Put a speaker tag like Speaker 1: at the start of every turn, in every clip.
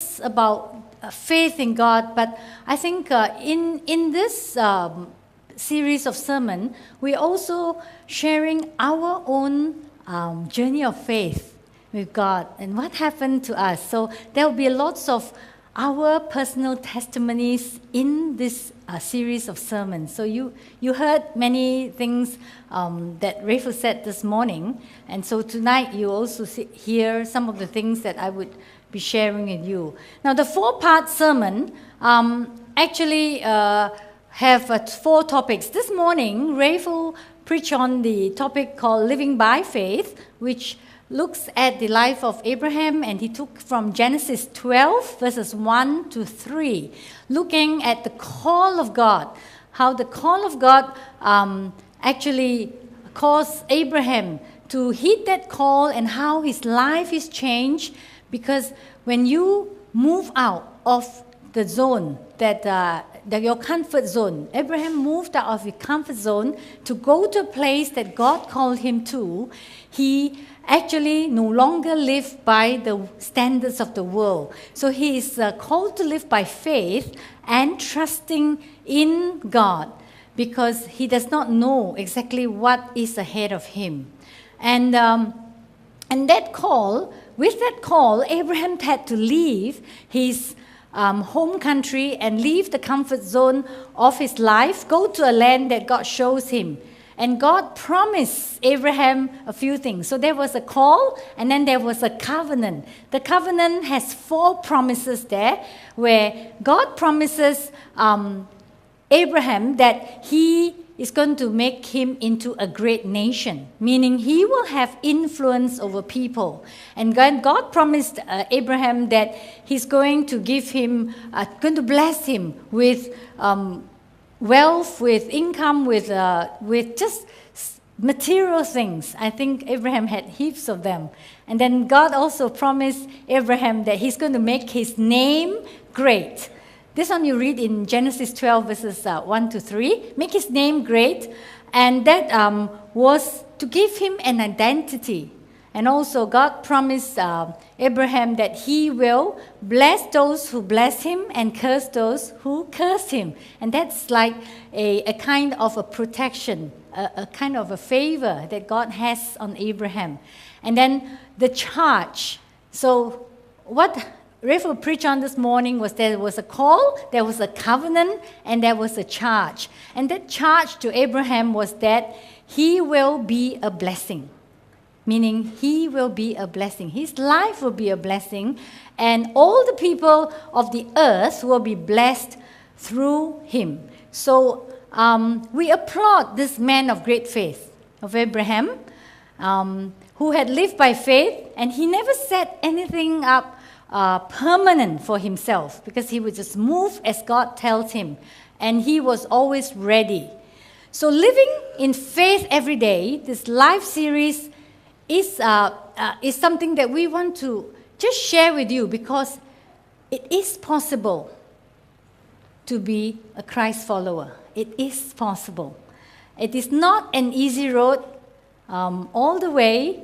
Speaker 1: It's about faith in God, but I think in this series of sermon, we're also sharing our own journey of faith with God and what happened to us. So there will be lots of our personal testimonies in this series of sermons. So you heard many things that Rephael said this morning, and so tonight you also hear some of the things that I would be sharing with you. Now the 4-part sermon actually have 4 topics. This morning, Rephael preached on the topic called Living by Faith, which looks at the life of Abraham, and he took from Genesis 12, verses 1 to 3, looking at the call of God, how the call of God actually caused Abraham to heed that call and how his life is changed, because when you move out of the zone your comfort zone. Abraham moved out of his comfort zone to go to a place that God called him to. He actually no longer lived by the standards of the world. So he is called to live by faith and trusting in God, because he does not know exactly what is ahead of him. And that call, with that call, Abraham had to leave his home country and leave the comfort zone of his life, go to a land that God shows him. And God promised Abraham a few things. So there was a call, and then there was a covenant. The covenant has 4 promises there, where God promises Abraham that he is going to make him into a great nation, meaning he will have influence over people. And God promised Abraham that he's going to give him, going to bless him with wealth, with income, with just material things. I think Abraham had heaps of them. And then God also promised Abraham that he's going to make his name great. This one you read in Genesis 12, verses 1 to 3. Make his name great. And that was to give him an identity. And also God promised Abraham that he will bless those who bless him and curse those who curse him. And that's like a kind of a protection, a kind of a favor that God has on Abraham. And then the charge. So what Rephael preached on this morning was there was a call, there was a covenant, and there was a charge. And that charge to Abraham was that he will be a blessing, meaning he will be a blessing. His life will be a blessing, and all the people of the earth will be blessed through him. So we applaud this man of great faith, of Abraham, who had lived by faith, and he never set anything up permanent for himself, because he would just move as God tells him, and he was always ready. So living in faith every day, this life series is something that we want to just share with you, because it is possible to be a Christ follower. It is possible. It is not an easy road all the way.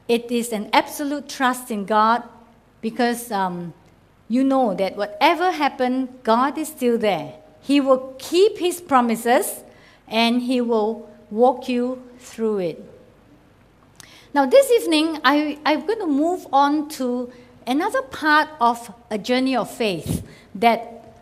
Speaker 1: It is an absolute trust in God, because you know that whatever happened, God is still there. He will keep his promises, and he will walk you through it. Now this evening, I'm going to move on to another part of a journey of faith that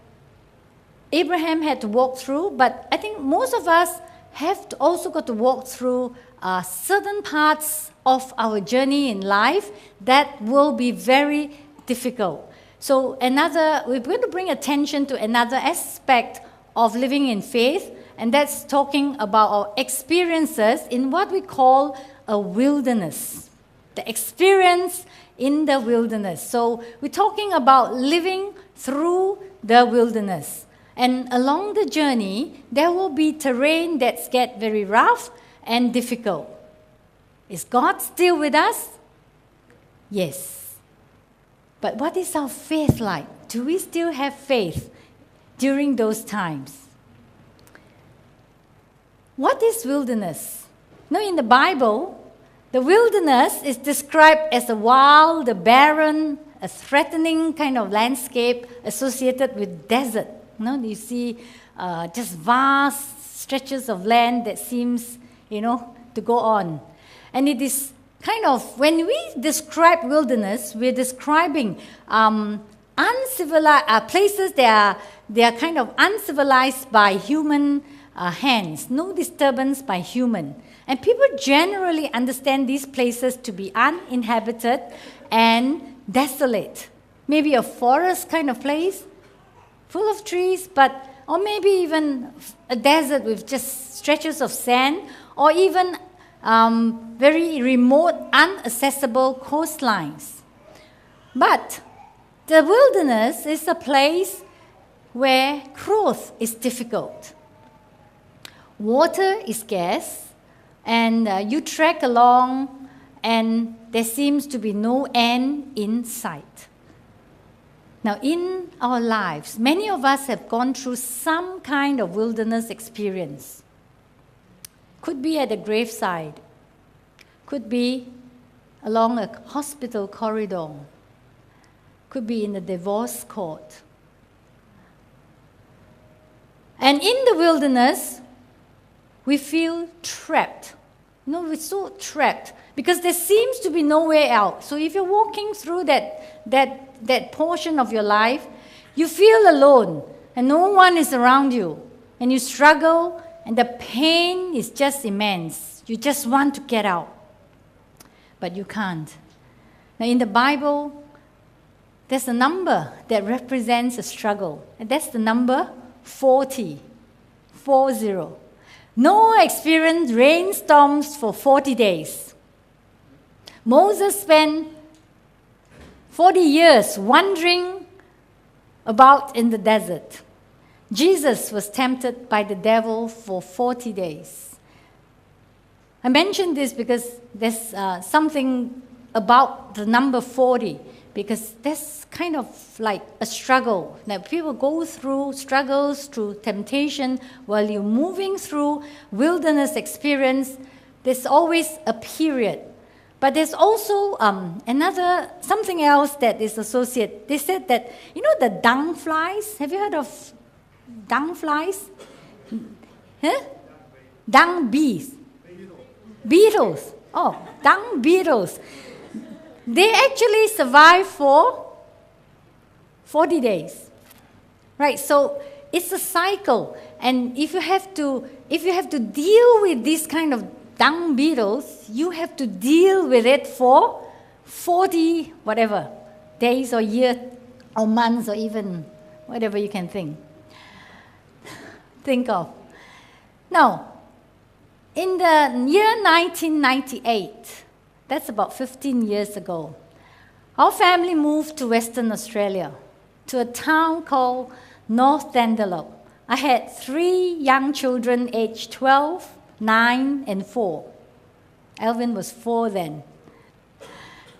Speaker 1: Abraham had to walk through, but I think most of us have also got to walk through certain parts of our journey in life that will be very difficult. So we're going to bring attention to another aspect of living in faith, and that's talking about our experiences in what we call a wilderness. The experience in the wilderness. So we're talking about living through the wilderness. And along the journey, there will be terrain that's get very rough and difficult. Is God still with us? Yes. But what is our faith like? Do we still have faith during those times? What is wilderness? Now in the Bible, the wilderness is described as a wild, barren, a threatening kind of landscape associated with desert. You see just vast stretches of land that seems, to go on. And it is kind of, when we describe wilderness, we're describing uncivilized places that are kind of uncivilized by human hands, no disturbance by human. And people generally understand these places to be uninhabited and desolate. Maybe a forest kind of place, full of trees, or maybe even a desert with just stretches of sand, or even very remote, inaccessible coastlines. But the wilderness is a place where growth is difficult. Water is scarce, and you trek along, and there seems to be no end in sight. Now, in our lives, many of us have gone through some kind of wilderness experience. Could be at a graveside, could be along a hospital corridor, could be in a divorce court. And in the wilderness, we feel trapped. We're so trapped because there seems to be no way out. So if you're walking through that portion of your life, you feel alone and no one is around you. And you struggle and the pain is just immense. You just want to get out, but you can't. Now in the Bible, there's a number that represents a struggle. And that's the number 40. 40. Noah experienced rainstorms for 40 days. Moses spent 40 years wandering about in the desert. Jesus was tempted by the devil for 40 days. I mention this because there's something about the number 40, because that's kind of like a struggle. Now, people go through struggles, through temptation, while you're moving through wilderness experience. There's always a period. But there's also something else that is associated. They said that, the dung flies. Have you heard of dung flies? Huh? Dung bees. Beetles. Oh, dung beetles. They actually survive for 40 days. Right, so it's a cycle. And if you have to deal with this kind of dung beetles, you have to deal with it for 40 whatever days or years or months or even whatever you can think of. Now, in the year 1998, that's about 15 years ago, our family moved to Western Australia, to a town called North Dandenong. I had 3 young children aged 12, 9, and 4. Alvin was 4 then.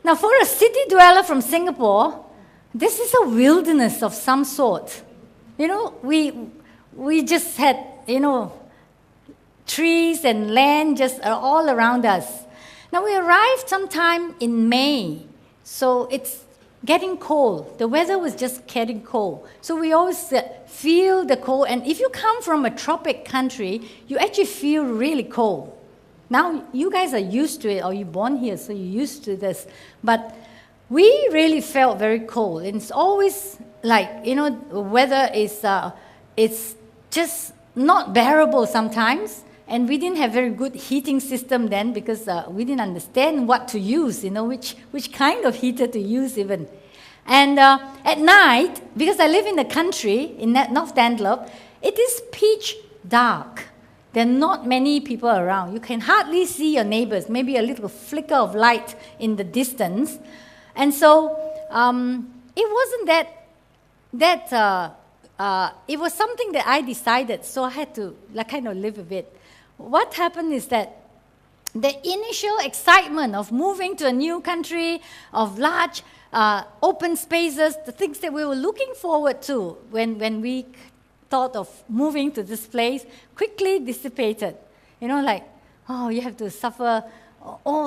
Speaker 1: Now, for a city dweller from Singapore, this is a wilderness of some sort. We just had, trees and land just all around us. Now, we arrived sometime in May, so it's getting cold. The weather was just getting cold. So we always feel the cold. And if you come from a tropic country, you actually feel really cold. Now, you guys are used to it, or you're born here, so you're used to this. But we really felt very cold. And it's always like, the weather is it's just not bearable sometimes. And we didn't have very good heating system then, because we didn't understand what to use, which kind of heater to use even. And at night, because I live in the country, in North Dandenong, it is pitch dark. There are not many people around. You can hardly see your neighbors, maybe a little flicker of light in the distance. And so it wasn't it was something that I decided, so I had to kind of live with it. What happened is that the initial excitement of moving to a new country, of large open spaces, the things that we were looking forward to when we thought of moving to this place, quickly dissipated. You have to suffer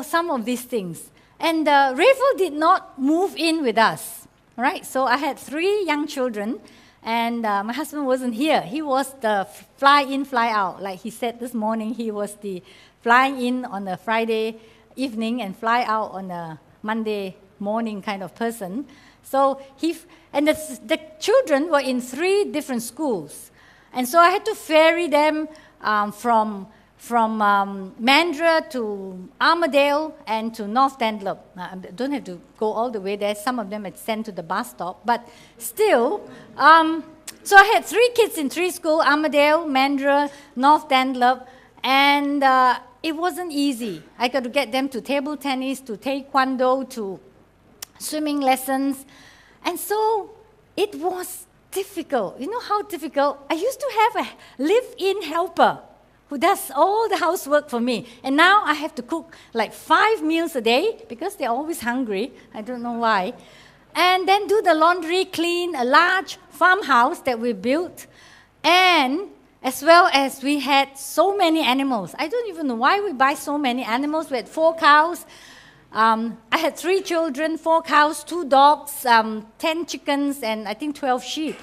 Speaker 1: some of these things. And Rephael did not move in with us. right? So I had 3 young children, and my husband wasn't here. He was the fly in, fly out. Like he said this morning, he was the flying in on a Friday evening and fly out on a Monday morning kind of person. So the children were in 3 different schools. And so I had to ferry them from Mandurah to Armadale and to North Dandenong. I don't have to go all the way there. Some of them had sent to the bus stop. But still, so I had 3 kids in 3 schools, Armadale, Mandurah, North Dandenong, and it wasn't easy. I got to get them to table tennis, to taekwondo, to swimming lessons. And so it was difficult. You know how difficult? I used to have a live-in helper who does all the housework for me. And now I have to cook like 5 meals a day because they're always hungry. I don't know why. And then do the laundry, clean a large farmhouse that we built. And as well as we had so many animals. I don't even know why we buy so many animals. We had 4 cows. I had 3 children, 4 cows, 2 dogs, 10 chickens, and I think 12 sheep.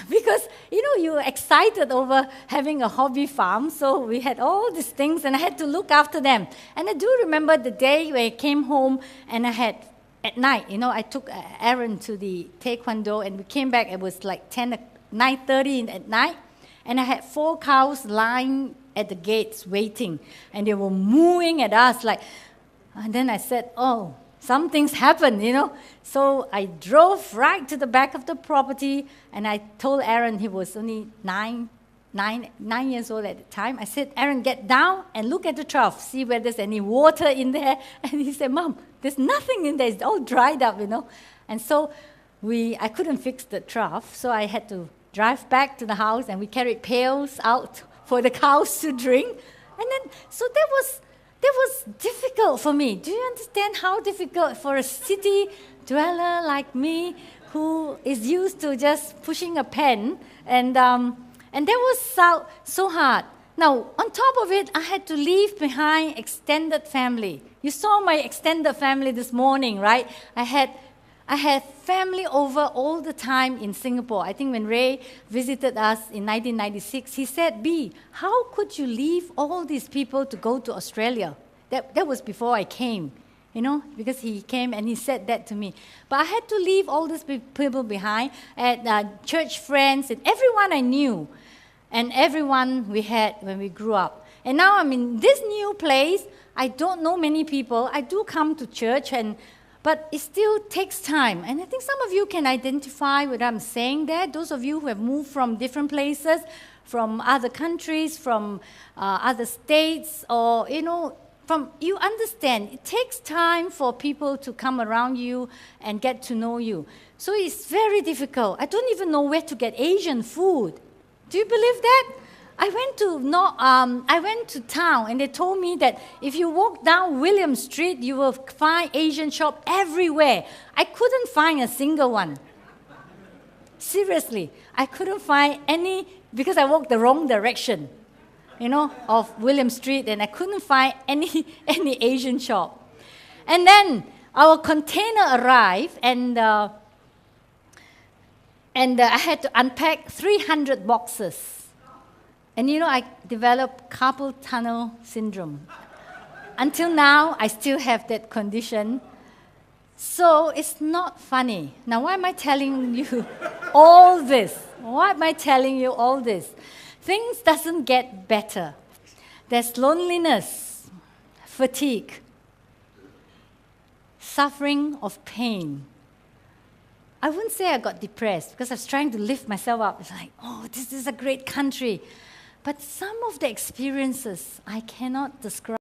Speaker 1: Because, you're excited over having a hobby farm, so we had all these things, and I had to look after them. And I do remember the day when I came home, and at night, I took Aaron to the taekwondo, and we came back, it was like 9:30 at night, and I had 4 cows lying at the gates waiting, and they were mooing at us and then I said, oh, something's happened, So I drove right to the back of the property, and I told Aaron, he was only 9 years old at the time. I said, Aaron, get down and look at the trough, see whether there's any water in there. And he said, Mom, there's nothing in there. It's all dried up, And so I couldn't fix the trough, so I had to drive back to the house, and we carried pails out for the cows to drink. And then, so that was difficult for me. Do you understand how difficult for a city dweller like me who is used to just pushing a pen? And that was so hard. Now, on top of it, I had to leave behind extended family. You saw my extended family this morning, right? I had family over all the time in Singapore. I think when Ray visited us in 1996, he said, B, how could you leave all these people to go to Australia? That was before I came, because he came and he said that to me. But I had to leave all these people behind, church friends, and everyone I knew, and everyone we had when we grew up. And now I'm in this new place. I don't know many people. I do come to church, but it still takes time. And I think some of you can identify what I'm saying there. Those of you who have moved from different places, from other countries, from other states, or, you understand, it takes time for people to come around you and get to know you. So it's very difficult. I don't even know where to get Asian food. Do you believe that? I went to town, and they told me that if you walk down William Street, you will find Asian shop everywhere. I couldn't find a single one. Seriously, I couldn't find any because I walked the wrong direction, of William Street, and I couldn't find any Asian shop. And then our container arrived, and I had to unpack 300 boxes. And I developed carpal tunnel syndrome. Until now, I still have that condition. So it's not funny. Now, why am I telling you all this? Why am I telling you all this? Things doesn't get better. There's loneliness, fatigue, suffering of pain. I wouldn't say I got depressed because I was trying to lift myself up. It's like, oh, this is a great country. But some of the experiences I cannot describe.